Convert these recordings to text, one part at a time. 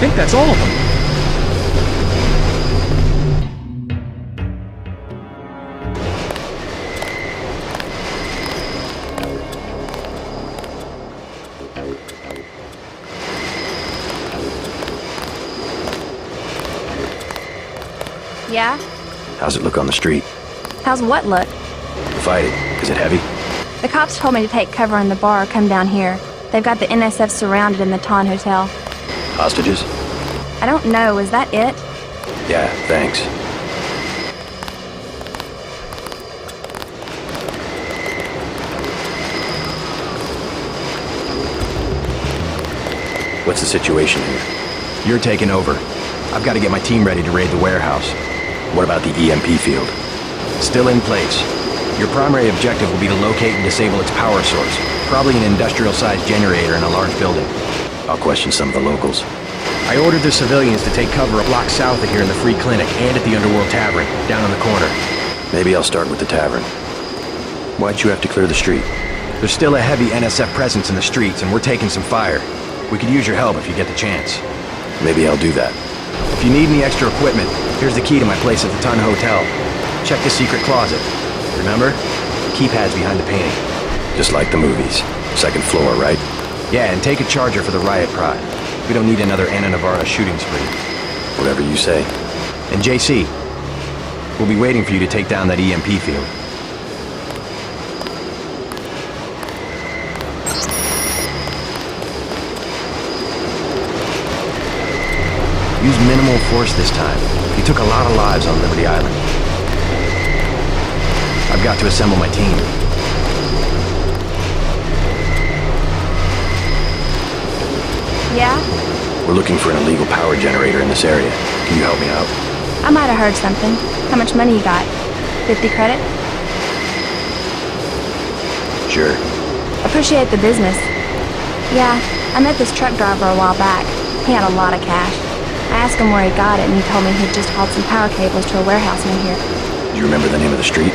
think that's all of them. Yeah? How's it look on the street? How's what look? Fight it. Is it heavy? The cops told me to take cover in the bar or come down here. They've got the NSF surrounded in the Ton Hotel. Hostages? I don't know, is that it? Yeah, thanks. What's the situation here? You're taking over. I've got to get my team ready to raid the warehouse. What about the EMP field? Still in place. Your primary objective will be to locate and disable its power source. Probably an industrial-sized generator in a large building. I'll question some of the locals. I ordered the civilians to take cover a block south of here in the Free Clinic and at the Underworld Tavern, down on the corner. Maybe I'll start with the tavern. Why'd you have to clear the street? There's still a heavy NSF presence in the streets, and we're taking some fire. We could use your help if you get the chance. Maybe I'll do that. If you need any extra equipment, here's the key to my place at the Ton Hotel. Check the secret closet. Remember? The keypad's behind the painting. Just like the movies. Second floor, right? Yeah, and take a charger for the riot prod. We don't need another Anna Navarra shooting spree. Whatever you say. And JC, we'll be waiting for you to take down that EMP field. Use minimal force this time. You took a lot of lives on Liberty Island. I've got to assemble my team. Yeah? We're looking for an illegal power generator in this area. Can you help me out? I might have heard something. How much money you got? 50 credit? Sure. Appreciate the business. Yeah, I met this truck driver a while back. He had a lot of cash. I asked him where he got it, and he told me he'd just hauled some power cables to a warehouse near here. Do you remember the name of the street?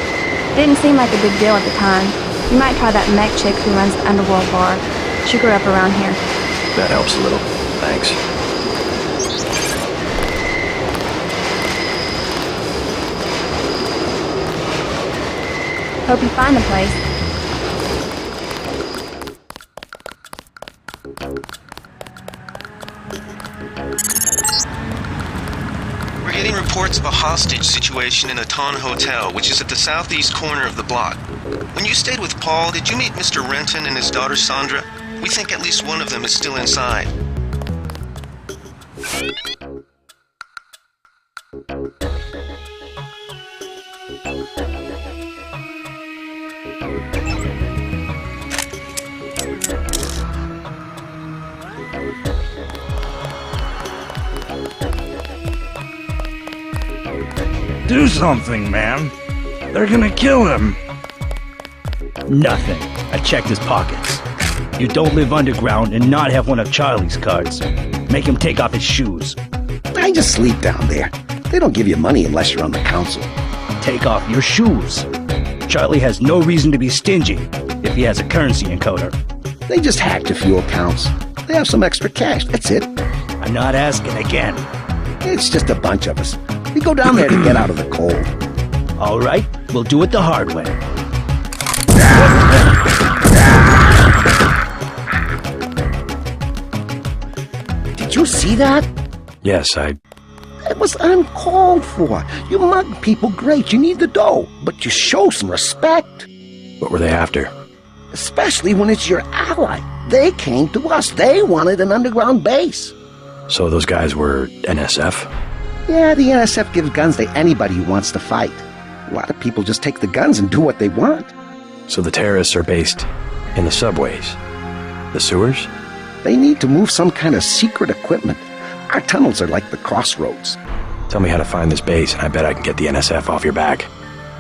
Didn't seem like a big deal at the time. You might try that mech chick who runs the Underworld bar. She grew up around here. That helps a little. Thanks. Hope you find the place. We're getting reports of a hostage situation in the Ton Hotel, which is at the southeast corner of the block. When you stayed with Paul, did you meet Mr. Renton and his daughter Sandra? We think at least one of them is still inside. Do something, man. They're gonna kill him. Nothing. I checked his pockets. You don't live underground and not have one of Charlie's cards. Make him take off his shoes. I just sleep down there. They don't give you money unless you're on the council. Take off your shoes. Charlie has no reason to be stingy if he has a currency encoder. They just hacked a few accounts. They have some extra cash, that's it. I'm not asking again. It's just a bunch of us. We go down there to get out of the cold. All right, we'll do it the hard way. Did you see that? Yes, It was uncalled for. You mug people, great, you need the dough. But you show some respect. What were they after? Especially when it's your ally. They came to us. They wanted an underground base. So those guys were NSF? Yeah, the NSF gives guns to anybody who wants to fight. A lot of people just take the guns and do what they want. So the terrorists are based in the subways? The sewers? They need to move some kind of secret equipment. Our tunnels are like the crossroads. Tell me how to find this base, and I bet I can get the NSF off your back.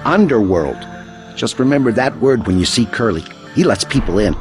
Underworld. Just remember that word when you see Curly. He lets people in.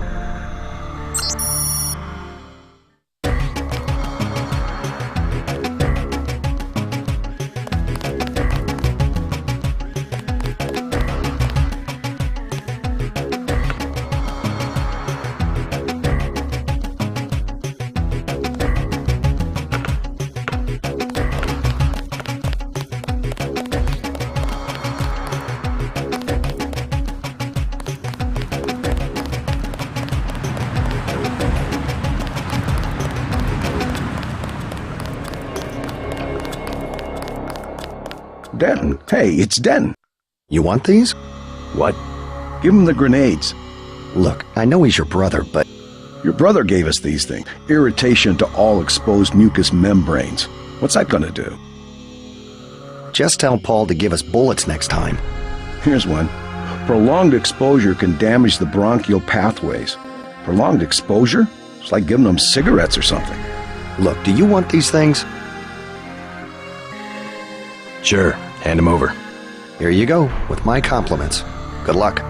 Denton. Hey, it's Denton. You want these? What? Give him the grenades. Look, I know he's your brother, but Your brother gave us these things. Irritation to all exposed mucous membranes. What's that gonna do? just tell Paul to give us bullets next time. Here's one. Prolonged exposure can damage the bronchial pathways. Prolonged exposure? It's like giving them cigarettes or something. Look, do you want these things? Sure, hand him over. Here you go, with my compliments. Good luck.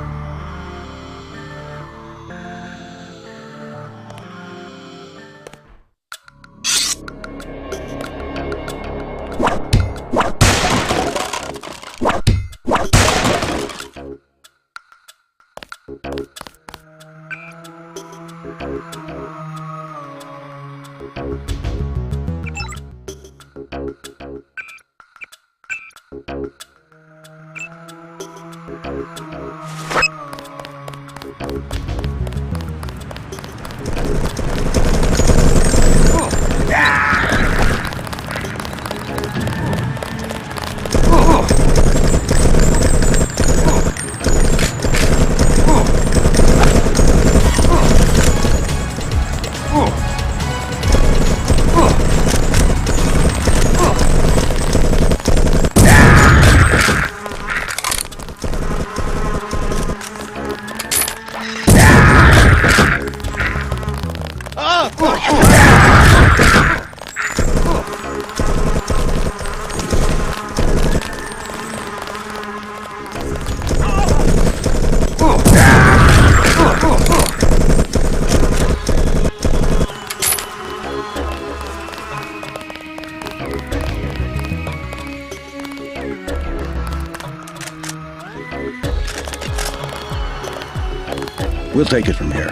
We'll take it from here.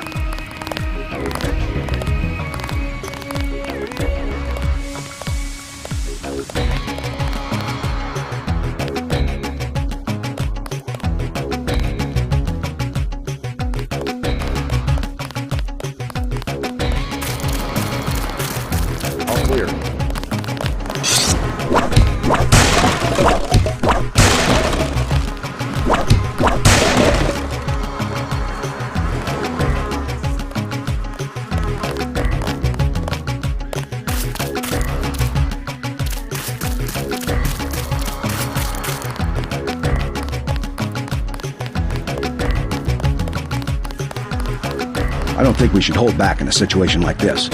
All clear. I don't think we should hold back in a situation like this.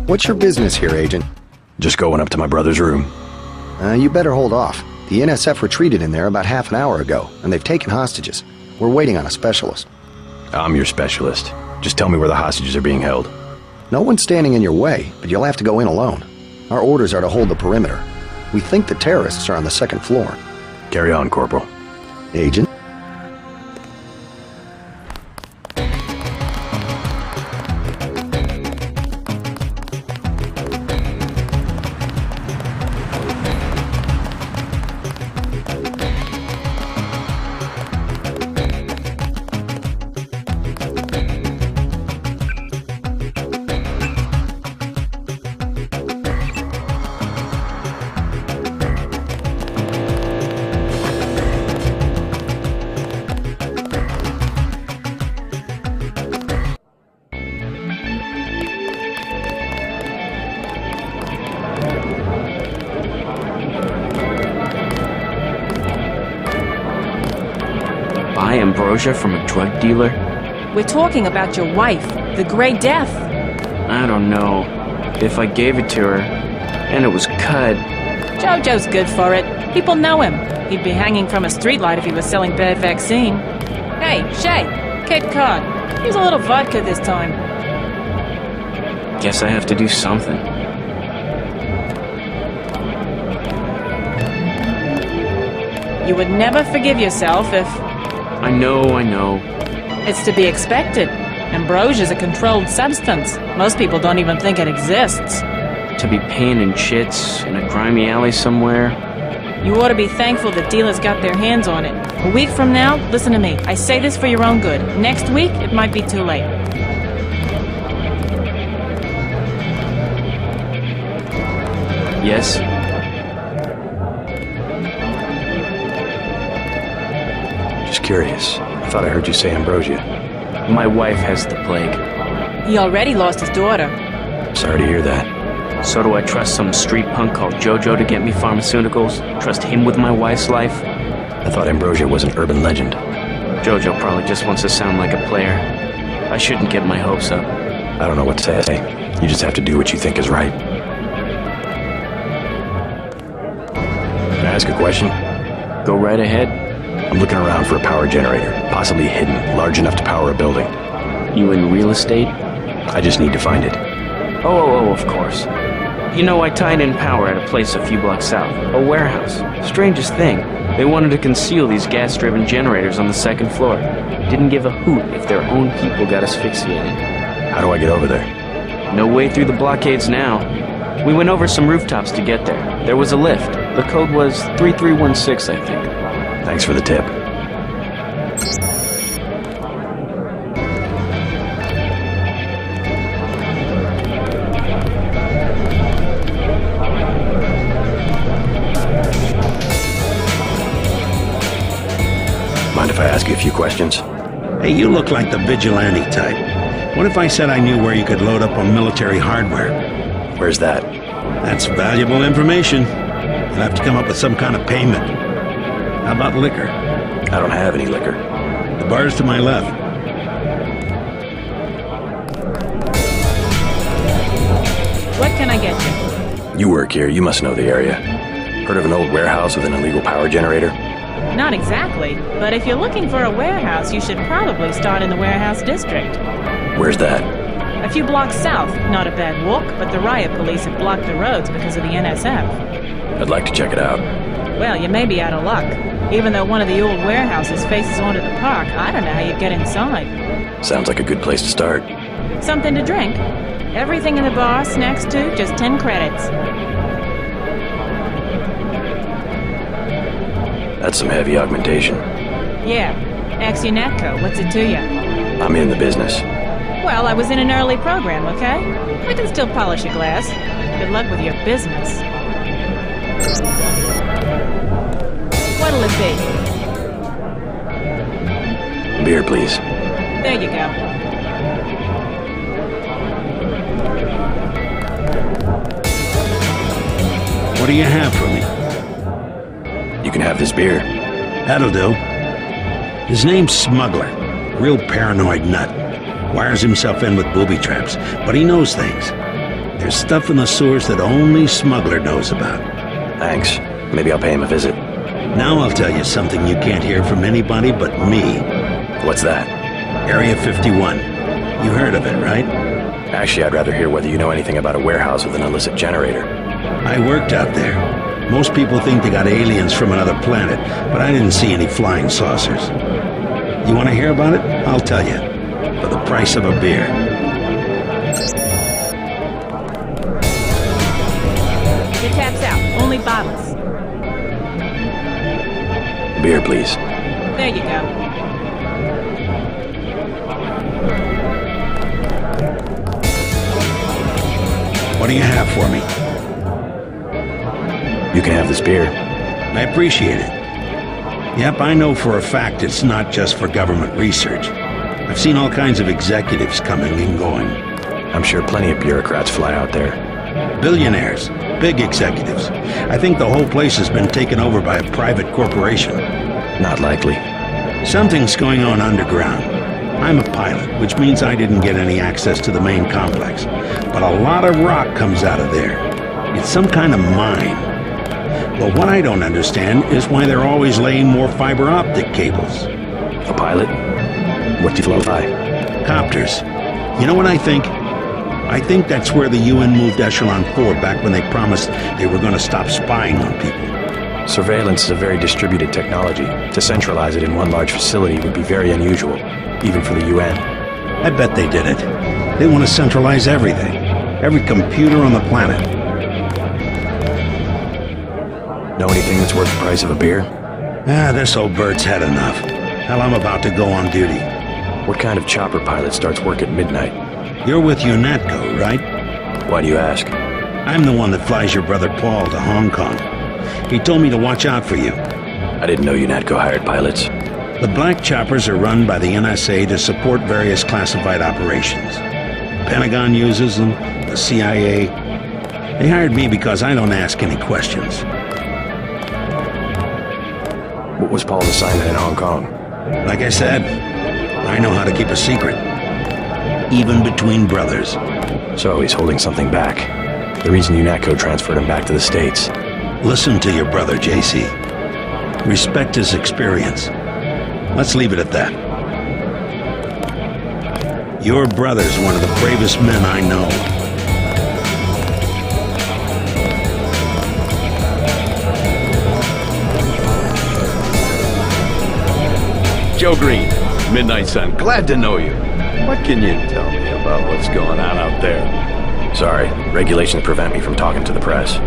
What's your business here, Agent? Just going up to my brother's room. You better hold off. The NSF retreated in there about half an hour ago, and they've taken hostages. We're waiting on a specialist. I'm your specialist. Just tell me where the hostages are being held. No one's standing in your way, but you'll have to go in alone. Our orders are to hold the perimeter. We think the terrorists are on the second floor. Carry on, Corporal. Agent? ambrosia from a drug dealer? We're talking about your wife, the Grey Death. I don't know. If I gave it to her, and it was cut... Jojo's good for it. People know him. He'd be hanging from a streetlight if he was selling bad vaccine. Hey, Shay, Cape Cod. Use a little vodka this time. Guess I have to do something. You would never forgive yourself if... I know. It's to be expected. Ambrosia's a controlled substance. Most people don't even think it exists. To be paying in chits in a grimy alley somewhere? You ought to be thankful the dealers got their hands on it. A week from now, listen to me, I say this for your own good. Next week, it might be too late. Yes? Just curious. I thought I heard you say ambrosia. My wife has the plague. He already lost his daughter. Sorry to hear that. So do I trust some street punk called Jojo to get me pharmaceuticals? Trust him with my wife's life? I thought ambrosia was an urban legend. Jojo probably just wants to sound like a player. I shouldn't get my hopes up. I don't know what to say. You just have to do what you think is right. Can I ask a question? Go right ahead. I'm looking around for a power generator, possibly hidden, large enough to power a building. You in real estate? I just need to find it. Oh, of course. You know, I tied in power at a place a few blocks south. A warehouse. Strangest thing. They wanted to conceal these gas-driven generators on the second floor. Didn't give a hoot if their own people got asphyxiated. How do I get over there? No way through the blockades now. We went over some rooftops to get there. There was a lift. The code was 3316, I think. Thanks for the tip. Mind if I ask you a few questions? Hey, you look like the vigilante type. What if I said I knew where you could load up on military hardware? Where's that? That's valuable information. You'll have to come up with some kind of payment. How about liquor? I don't have any liquor. The bar's to my left. What can I get you? You work here, you must know the area. Heard of an old warehouse with an illegal power generator? Not exactly, but if you're looking for a warehouse, you should probably start in the warehouse district. Where's that? A few blocks south. Not a bad walk, but the riot police have blocked the roads because of the NSF. I'd like to check it out. Well, you may be out of luck. Even though one of the old warehouses faces onto the park, I don't know how you get inside. Sounds like a good place to start. Something to drink? Everything in the bar, snacks too, just 10 credits. That's some heavy augmentation. Yeah. Ask your Natco, what's it to you? I'm in the business. Well, I was in an early program, okay? I can still polish a glass. Good luck with your business. What'll it be? Beer, please. There you go. What do you have for me? You can have this beer. That'll do. His name's Smuggler. Real paranoid nut. Wires himself in with booby traps, but he knows things. There's stuff in the sewers that only Smuggler knows about. Thanks. Maybe I'll pay him a visit. Now I'll tell you something you can't hear from anybody but me. What's that? Area 51. You heard of it, right? Actually, I'd rather hear whether you know anything about a warehouse with an illicit generator. I worked out there. Most people think they got aliens from another planet, but I didn't see any flying saucers. You want to hear about it? I'll tell you. For the price of a beer. Your tap's out. Only bottles. Beer, please. There you go. What do you have for me? You can have this beer. I appreciate it. Yep, I know for a fact it's not just for government research. I've seen all kinds of executives coming and going. I'm sure plenty of bureaucrats fly out there. Billionaires. Big executives. I think the whole place has been taken over by a private corporation. Not likely. Something's going on underground. I'm a pilot, which means I didn't get any access to the main complex. But a lot of rock comes out of there. It's some kind of mine. But what I don't understand is why they're always laying more fiber optic cables. A pilot? What do you fly by? Copters. You know what I think? I think that's where the UN moved Echelon 4 back when they promised they were going to stop spying on people. Surveillance is a very distributed technology. To centralize it in one large facility would be very unusual, even for the UN. I bet they did it. They want to centralize everything. Every computer on the planet. Know anything that's worth the price of a beer? This old bird's had enough. Hell, I'm about to go on duty. What kind of chopper pilot starts work at midnight? You're with UNATCO, right? Why do you ask? I'm the one that flies your brother Paul to Hong Kong. He told me to watch out for you. I didn't know UNATCO hired pilots. The black choppers are run by the NSA to support various classified operations. The Pentagon uses them, the CIA. They hired me because I don't ask any questions. What was Paul's assignment in Hong Kong? Like I said, I know how to keep a secret. Even between brothers. So he's holding something back. The reason UNATCO transferred him back to the States. Listen to your brother, JC. Respect his experience. Let's leave it at that. Your brother's one of the bravest men I know. Joe Green, Midnight Sun. Glad to know you. What can you tell me about what's going on out there? Sorry, regulations prevent me from talking to the press.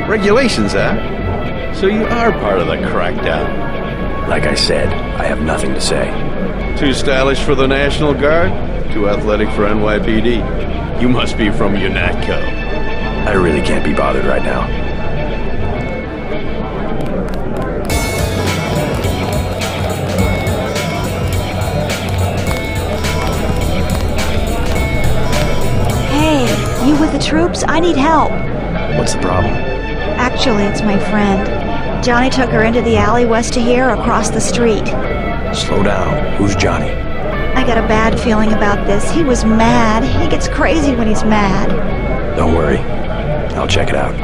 Regulations, huh? So you are part of the crackdown. Like I said, I have nothing to say. Too stylish for the National Guard? Too athletic for NYPD? You must be from UNATCO. I really can't be bothered right now. You with the troops? I need help. What's the problem? Actually, it's my friend. Johnny took her into the alley west of here, across the street. Slow down. Who's Johnny? I got a bad feeling about this. He was mad. He gets crazy when he's mad. Don't worry. I'll check it out.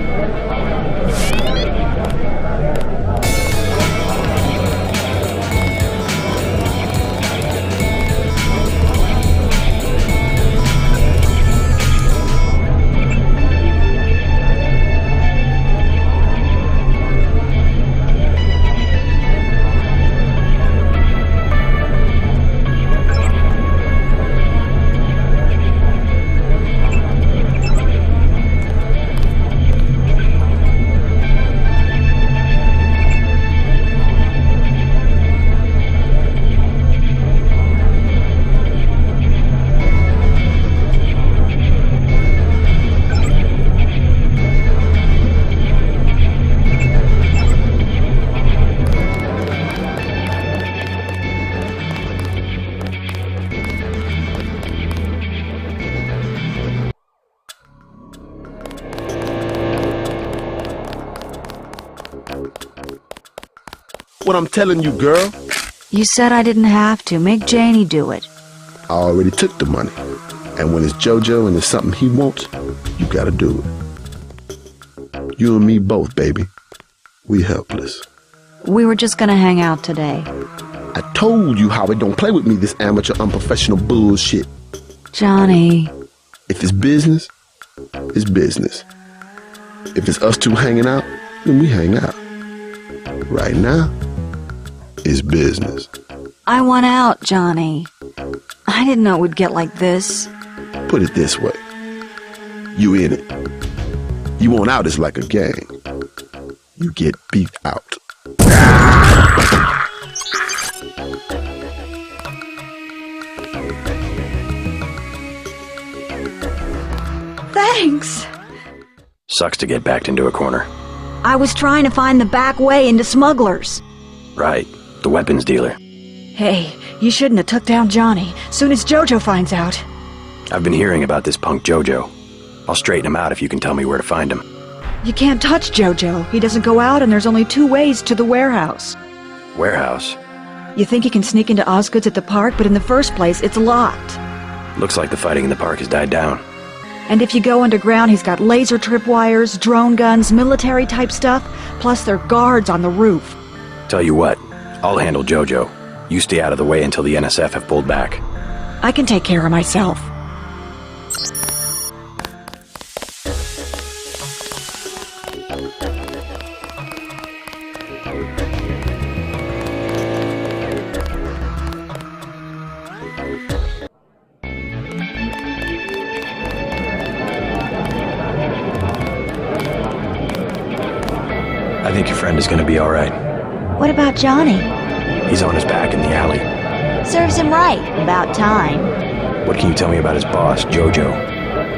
What I'm telling you, girl. You said I didn't have to. Make Janie do it. I already took the money. And when it's JoJo and it's something he wants, you gotta do it. You and me both, baby. We helpless. We were just gonna hang out today. I told you how it don't play with me, this amateur unprofessional bullshit. Johnny. If it's business, it's business. If it's us two hanging out, then we hang out. Right now, it's business. I want out, Johnny. I didn't know it would get like this. Put it this way. You in it. You want out is like a gang. You get beat out. Thanks. Sucks to get backed into a corner. I was trying to find the back way into smugglers. Right, the weapons dealer. Hey, you shouldn't have took down Johnny. Soon as JoJo finds out. I've been hearing about this punk JoJo. I'll straighten him out if you can tell me where to find him. You can't touch JoJo. He doesn't go out and there's only 2 ways to the warehouse. Warehouse? You think you can sneak into Osgood's at the park, but in the first place, it's locked. Looks like the fighting in the park has died down. And if you go underground, he's got laser tripwires, drone guns, military-type stuff, plus there are guards on the roof. Tell you what, I'll handle Jojo. You stay out of the way until the NSF have pulled back. I can take care of myself. I think your friend is gonna be alright. What about Johnny? He's on his back in the alley. Serves him right. About time. What can you tell me about his boss, Jojo?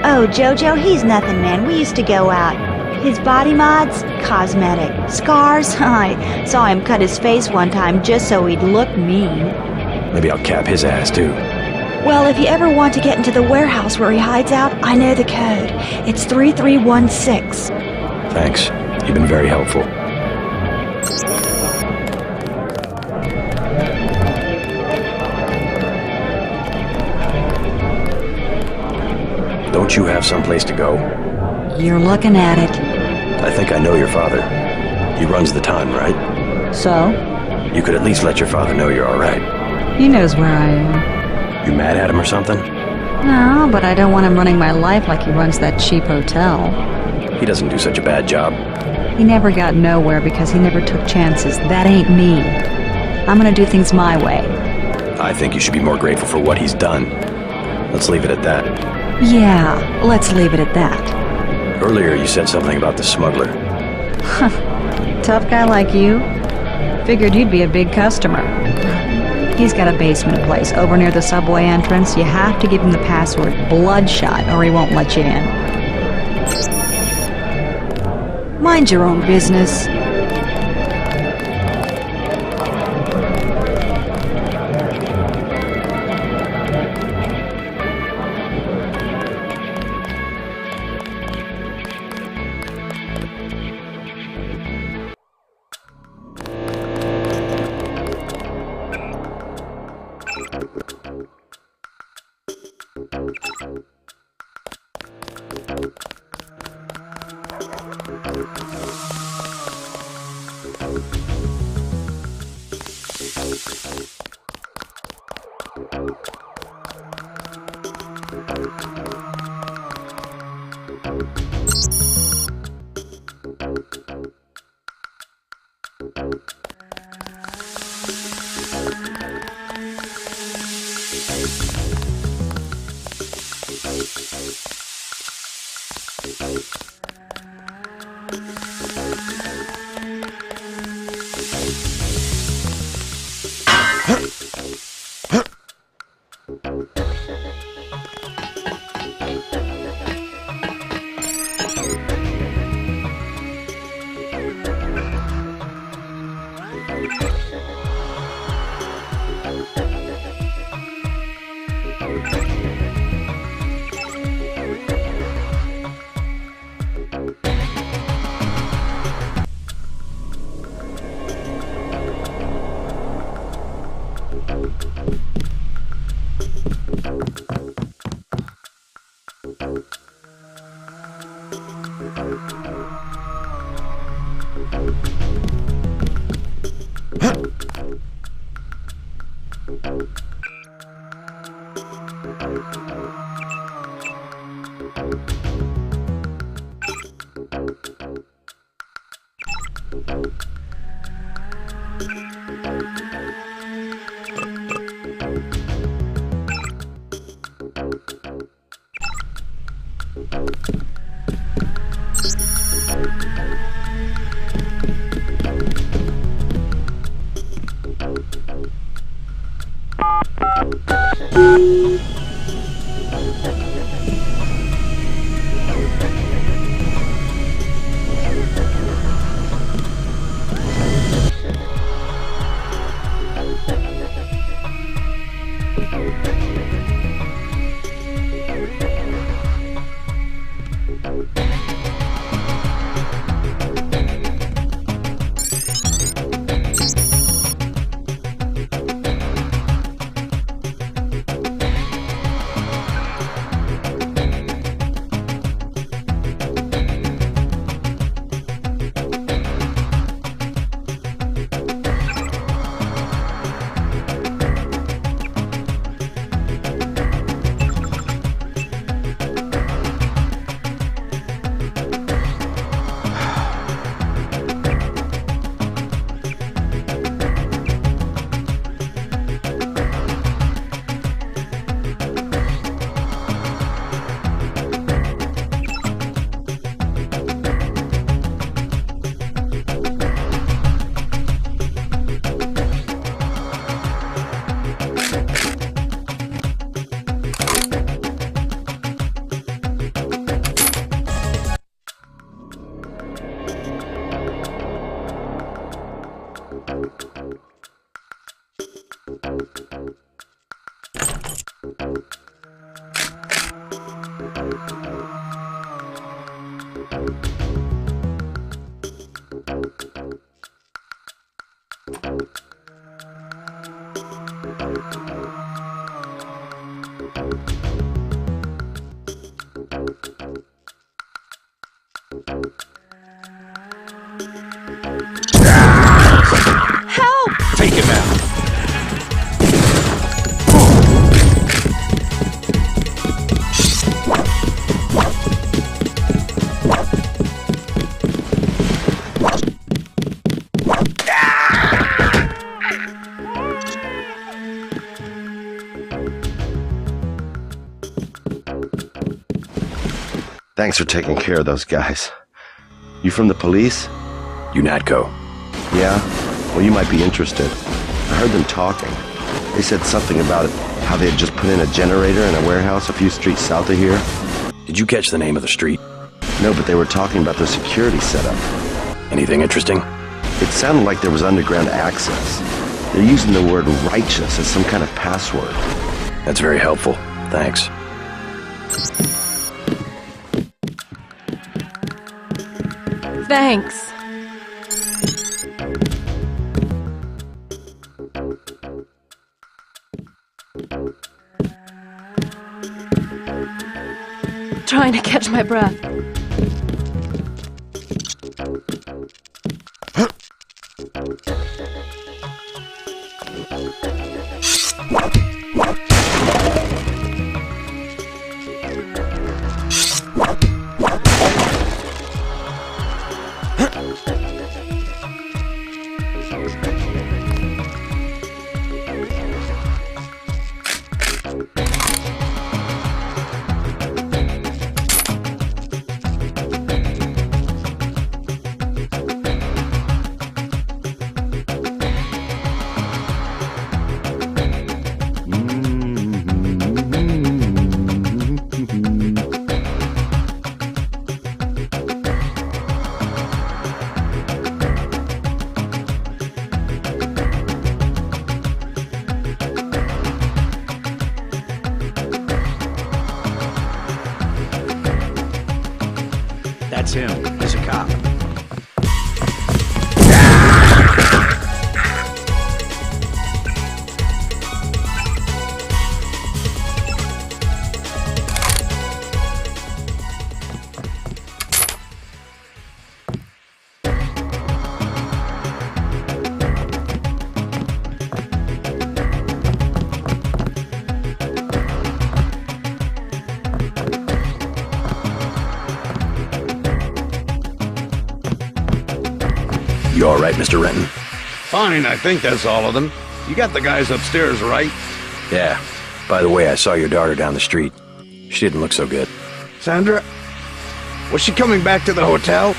Oh, Jojo, he's nothing, man. We used to go out. His body mods? Cosmetic. Scars? I saw him cut his face one time just so he'd look mean. Maybe I'll cap his ass, too. Well, if you ever want to get into the warehouse where he hides out, I know the code. It's 3316. Thanks. You've been very helpful. Don't you have someplace to go? You're looking at it. I think I know your father. He runs the ton, right? So? You could at least let your father know you're alright. He knows where I am. You mad at him or something? No, but I don't want him running my life like he runs that cheap hotel. He doesn't do such a bad job. He never got nowhere because he never took chances. That ain't me. I'm gonna do things my way. I think you should be more grateful for what he's done. Let's leave it at that. Yeah, let's leave it at that. Earlier you said something about the smuggler. Tough guy like you? Figured you'd be a big customer. He's got a basement place over near the subway entrance. You have to give him the password Bloodshot or he won't let you in. Mind your own business. Take him out. Thanks for taking care of those guys. You from the police? UNATCO. Yeah? Well, you might be interested. I heard them talking. They said something about how they had just put in a generator in a warehouse a few streets south of here. Did you catch the name of the street? No, but they were talking about their security setup. Anything interesting? It sounded like there was underground access. They're using the word righteous as some kind of password. That's very helpful. Thanks. Thanks. Trying to catch my breath. That's him. He's a cop. You all right, Mr. Renton? Fine, I think that's all of them. You got the guys upstairs, right? Yeah. By the way, I saw your daughter down the street. She didn't look so good. Sandra? Was she coming back to the hotel?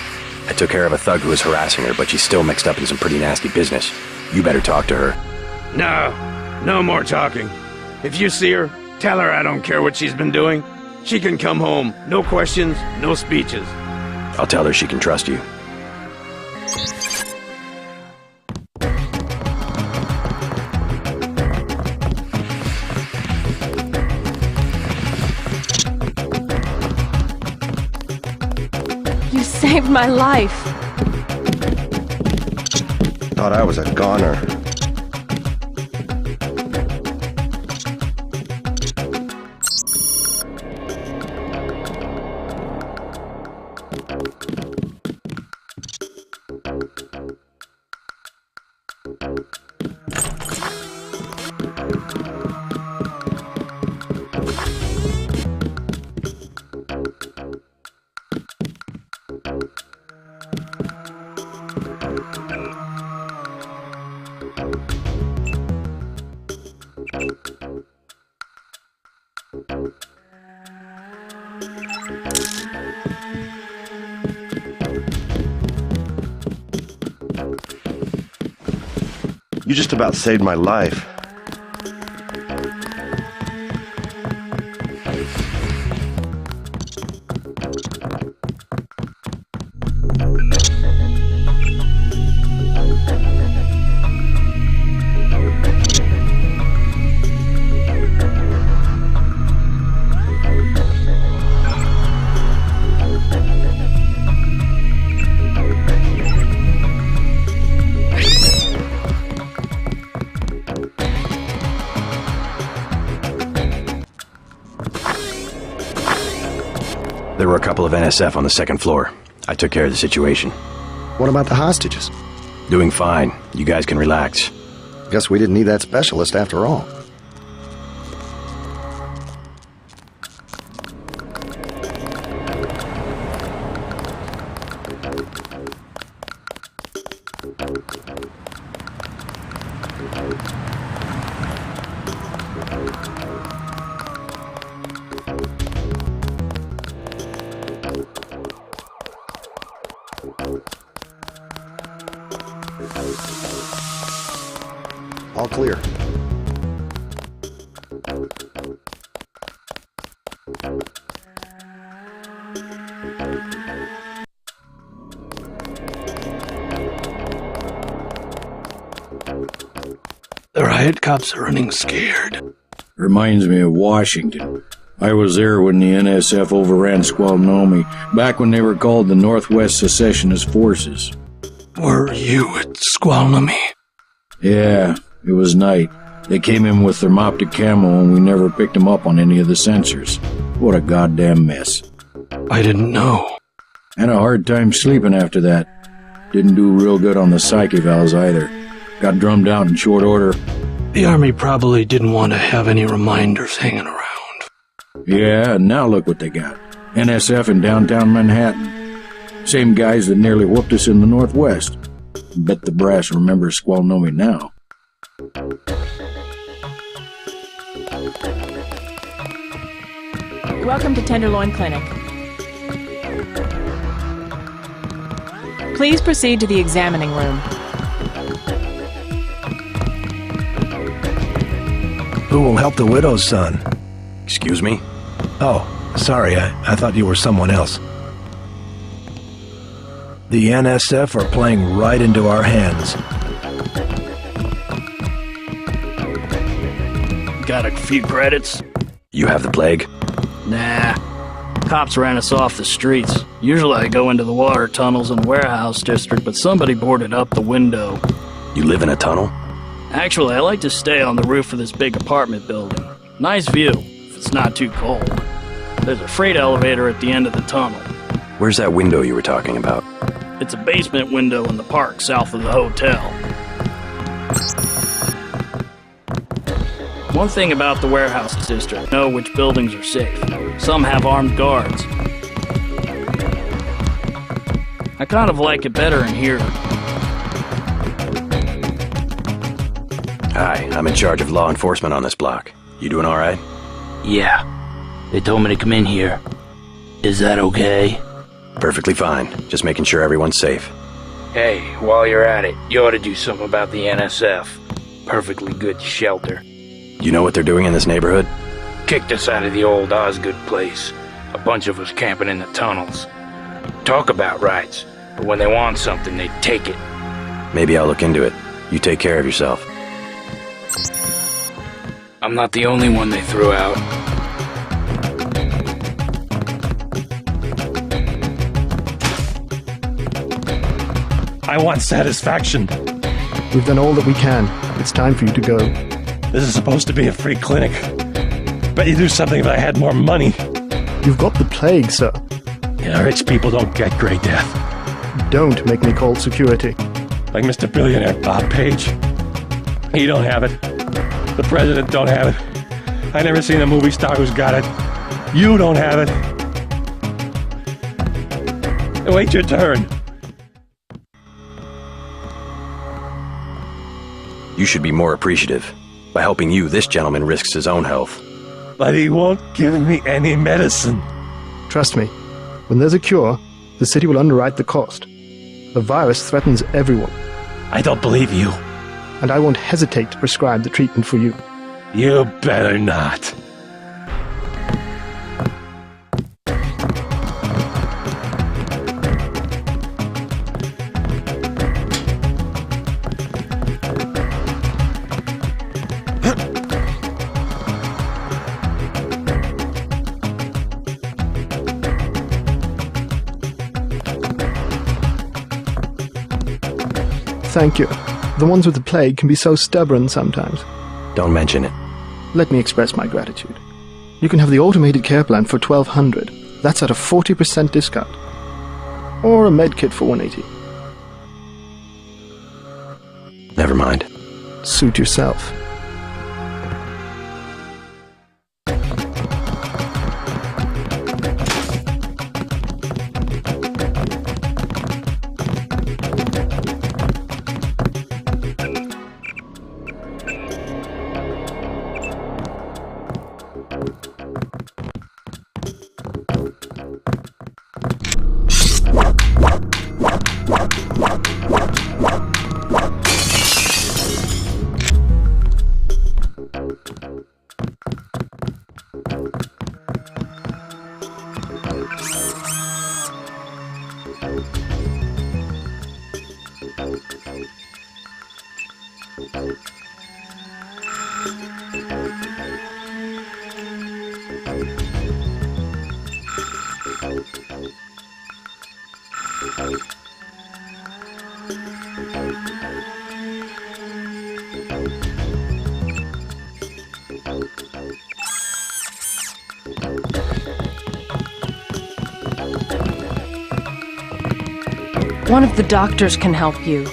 I took care of a thug who was harassing her, but she's still mixed up in some pretty nasty business. You better talk to her. No more talking. If you see her, tell her I don't care what she's been doing. She can come home. No questions, no speeches. I'll tell her she can trust you. You saved my life. Thought I was a goner. You just about saved my life. There were a couple of NSF on the second floor. I took care of the situation. What about the hostages? Doing fine. You guys can relax. Guess we didn't need that specialist after all. All clear. The riot cops are running scared. Reminds me of Washington. I was there when the NSF overran Squalnomi, back when they were called the Northwest Secessionist Forces. Were you at Squalnomi? Yeah, it was night. They came in with thermoptic camo and we never picked them up on any of the sensors. What a goddamn mess. I didn't know. Had a hard time sleeping after that. Didn't do real good on the psych evals either. Got drummed out in short order. The Army probably didn't want to have any reminders hanging around. Yeah, and now look what they got. NSF in downtown Manhattan. Same guys that nearly whooped us in the Northwest. Bet the brass remembers Squalnomi now. Welcome to Tenderloin Clinic. Please proceed to the examining room. Who will help the widow's son? Excuse me? Oh, sorry, I thought you were someone else. The NSF are playing right into our hands. Got a few credits? You have the plague? Nah. Cops ran us off the streets. Usually I go into the water tunnels in the warehouse district, but somebody boarded up the window. You live in a tunnel? Actually, I like to stay on the roof of this big apartment building. Nice view, if it's not too cold. There's a freight elevator at the end of the tunnel. Where's that window you were talking about? It's a basement window in the park south of the hotel. One thing about the warehouse district, know which buildings are safe. Some have armed guards. I kind of like it better in here. Hi, I'm in charge of law enforcement on this block. You doing all right? Yeah. They told me to come in here. Is that okay? Perfectly fine. Just making sure everyone's safe. Hey, while you're at it, you ought to do something about the NSF. Perfectly good shelter. You know what they're doing in this neighborhood? Kicked us out of the old Osgood place. A bunch of us camping in the tunnels. Talk about rights, but when they want something, they take it. Maybe I'll look into it. You take care of yourself. I'm not the only one they threw out. I want satisfaction. We've done all that we can. It's time for you to go. This is supposed to be a free clinic. Bet you'd do something if I had more money. You've got the plague, sir. Yeah, rich people don't get grey death. Don't make me call security. Like Mr. Billionaire Bob Page. He don't have it. The president don't have it. I never seen a movie star who's got it. You don't have it. Wait your turn. You should be more appreciative. By helping you, this gentleman risks his own health. But he won't give me any medicine. Trust me, when there's a cure, the city will underwrite the cost. The virus threatens everyone. I don't believe you. And I won't hesitate to prescribe the treatment for you. You better not. Thank you. The ones with the plague can be so stubborn sometimes. Don't mention it. Let me express my gratitude. You can have the automated care plan for $1,200. That's at a 40% discount. Or a medkit for $180. Never mind. Suit yourself. One of the doctors can help you.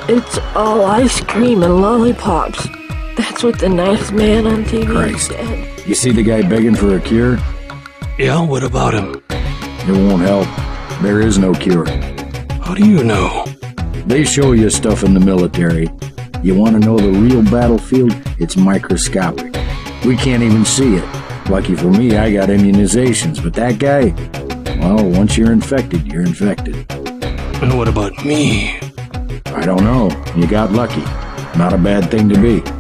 It's all ice cream and lollipops. That's what the nice man on TV Christ. said. You see the guy begging for a cure? Yeah, what about him? It won't help. There is no cure. How do you know? They show you stuff in the military. You want to know the real battlefield? It's microscopic. We can't even see it. Lucky for me, I got immunizations, but that guy, well, once you're infected, you're infected. And what about me? I don't know. You got lucky. Not a bad thing to be.